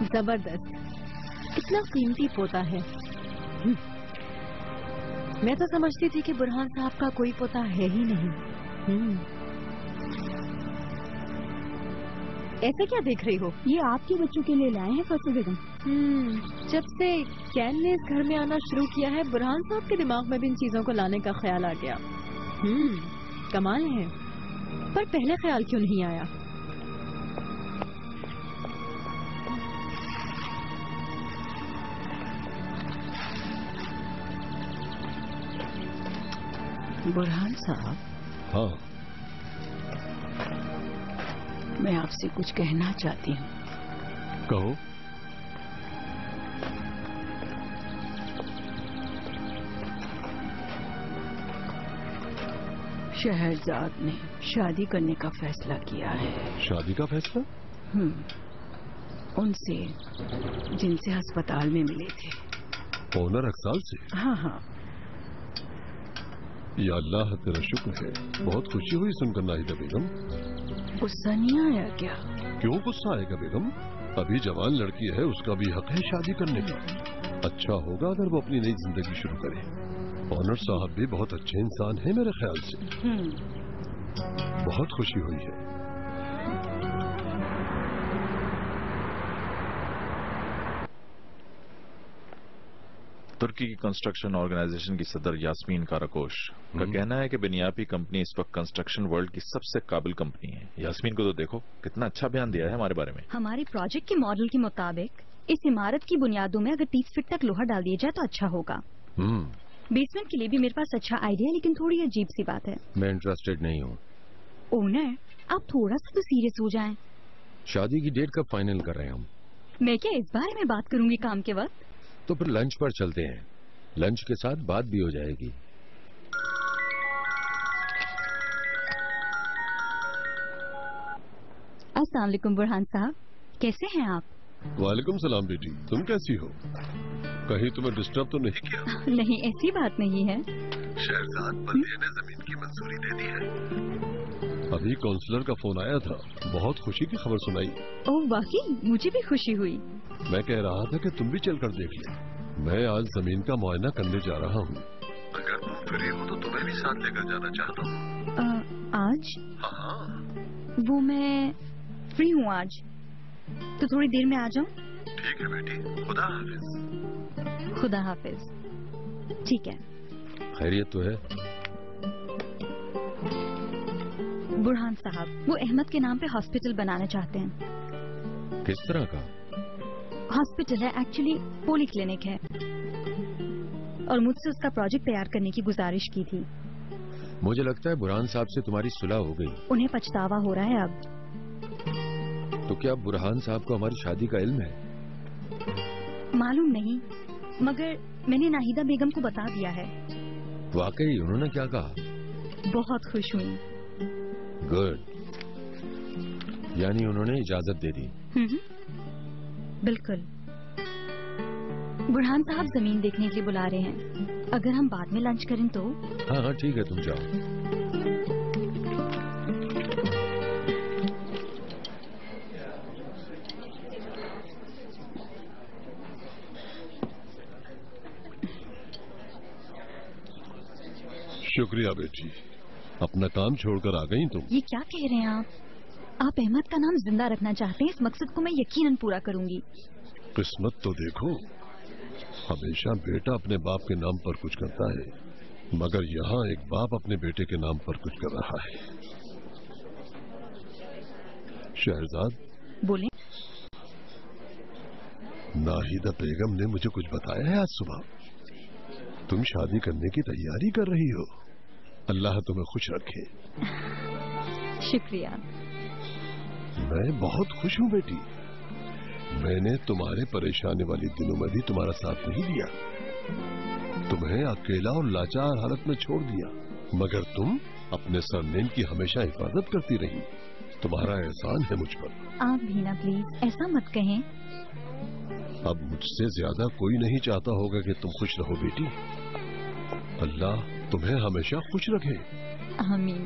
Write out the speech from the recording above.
زبردست، اتنا قیمتی پوتا ہے. میں تو سمجھتی تھی کہ برہان صاحب کا کوئی پوتا ہے ہی نہیں. ایسے کیا دیکھ رہی ہو؟ یہ آپ کے بچوں کے لیے لائے ہیں فاطمہ بیگم. جب سے کین نے اس گھر میں آنا شروع کیا ہے برہان صاحب کے دماغ میں بھی ان چیزوں کو لانے کا خیال آ گیا. کمال ہے، پر پہلے خیال کیوں نہیں آیا؟ برہان صاحب. ہاں. میں آپ سے کچھ کہنا چاہتی ہوں. کہو. شہرزاد نے شادی کرنے کا فیصلہ کیا ہے. شادی کا فیصلہ؟ ان سے جن سے ہسپتال میں ملے تھے. اونر اقسال سے؟ ہاں ہاں. یا اللہ تیرا شکر ہے، بہت خوشی ہوئی سن کر ناہیدہ بیگم. غصہ نہیں آیا کیا؟ کیوں غصہ آئے گا بیگم؟ ابھی جوان لڑکی ہے، اس کا بھی حق ہے شادی کرنے کا. اچھا ہوگا اگر وہ اپنی نئی زندگی شروع کرے. اونر صاحب بھی بہت اچھے انسان ہیں میرے خیال سے. بہت خوشی ہوئی ہے. ترکی کی کنسٹرکشن آرگنائزیشن کی صدر یاسمین کاراکوش کا کہنا ہے کہ بنیاپی کمپنی اس وقت کنسٹرکشن ورلڈ کی سب سے قابل کمپنی ہے. یاسمین کو تو دیکھو کتنا اچھا بیان دیا ہے ہمارے بارے میں. ہمارے پروجیکٹ کے ماڈل کے مطابق اس عمارت کی بنیادوں میں اگر 30 فٹ تک لوہا ڈال دیا جائے تو اچھا ہوگا. بیسمنٹ کے لیے بھی میرے پاس اچھا آئیڈیا ہے، لیکن تھوڑی عجیب سی بات ہے. میں انٹرسٹڈ نہیں ہوں. اونر آپ تھوڑا سا تو سیریس ہو جائیں. شادی کی ڈیٹ کب فائنل کر رہے ہیں ہم؟ میں کیا اس بارے میں بات کروں گی کام کے وقت؟ تو پھر لنچ پر چلتے ہیں، لنچ کے ساتھ بات بھی ہو جائے گی. السلام علیکم برہان صاحب، کیسے ہیں آپ؟ وعلیکم السلام بیٹی، تم کیسی ہو؟ کہیں تمہیں ڈسٹرب تو نہیں کیا؟ نہیں ایسی بات نہیں ہے. شہرزاد بلدیہ نے زمین کی منظوری دے دی ہے. ابھی کونسلر کا فون آیا تھا، بہت خوشی کی خبر سنائی. اوہ واقعی مجھے بھی خوشی ہوئی. میں کہہ رہا تھا کہ تم بھی چل کر دیکھ لیں. میں آج زمین کا معائنہ کرنے جا رہا ہوں. اگر تم فری ہو تو تمہیں بھی ساتھ لے کر جانا چاہتا ہوں. آج؟ ہاں. وہ میں فری ہوں آج، تو تھوڑی دیر میں آ جاؤں؟ ٹھیک ہے بیٹی، خدا حافظ. خدا حافظ. ٹھیک ہے. خیریت تو ہے؟ برہان صاحب وہ احمد کے نام پہ ہاسپٹل بنانا چاہتے ہیں. کس طرح کا ہاسپٹل ہے؟ ایکچولی پولی کلینک ہے، اور مجھ سے اس کا پروجیکٹ تیار کرنے کی گزارش کی تھی. مجھے لگتا ہے برہان صاحب سے تمہاری صلح ہو گئی. انہیں پچھتاوا ہو رہا ہے اب. تو کیا برہان صاحب کو ہماری شادی کا علم ہے؟ معلوم نہیں، مگر میں نے ناہیدہ بیگم کو بتا دیا ہے. واقعی انہوں نے کیا کہا؟ بہت خوش ہوئی. گڈ، یعنی انہوں نے اجازت دے دی. بالکل. برہان صاحب زمین دیکھنے کے لیے بلا رہے ہیں، اگر ہم بعد میں لنچ کریں تو؟ ہاں ہاں ٹھیک ہے، تم جاؤ. شکریہ بیٹی، اپنا کام چھوڑ کر آ گئی تم. یہ کیا کہہ رہے ہیں آپ احمد کا نام زندہ رکھنا چاہتے ہیں. اس مقصد کو میں یقیناً پورا کروں گی. قسمت تو دیکھو، ہمیشہ بیٹا اپنے باپ کے نام پر کچھ کرتا ہے، مگر یہاں ایک باپ اپنے بیٹے کے نام پر کچھ کر رہا ہے. شہرزاد بولیں. ناہیدہ بیگم نے مجھے کچھ بتایا ہے آج صبح. تم شادی کرنے کی تیاری کر رہی ہو. اللہ تمہیں خوش رکھے. شکریہ. میں بہت خوش ہوں بیٹی. میں نے تمہارے پریشانے والی دنوں میں بھی تمہارا ساتھ نہیں دیا، تمہیں اکیلا اور لاچار حالت میں چھوڑ دیا، مگر تم اپنے سرنیم کی ہمیشہ حفاظت کرتی رہی. تمہارا احسان ہے مجھ پر. آپ بھی نا پلیز ایسا مت کہیں. اب مجھ سے زیادہ کوئی نہیں چاہتا ہوگا کہ تم خوش رہو بیٹی. اللہ تمہیں ہمیشہ خوش رکھے. آمین.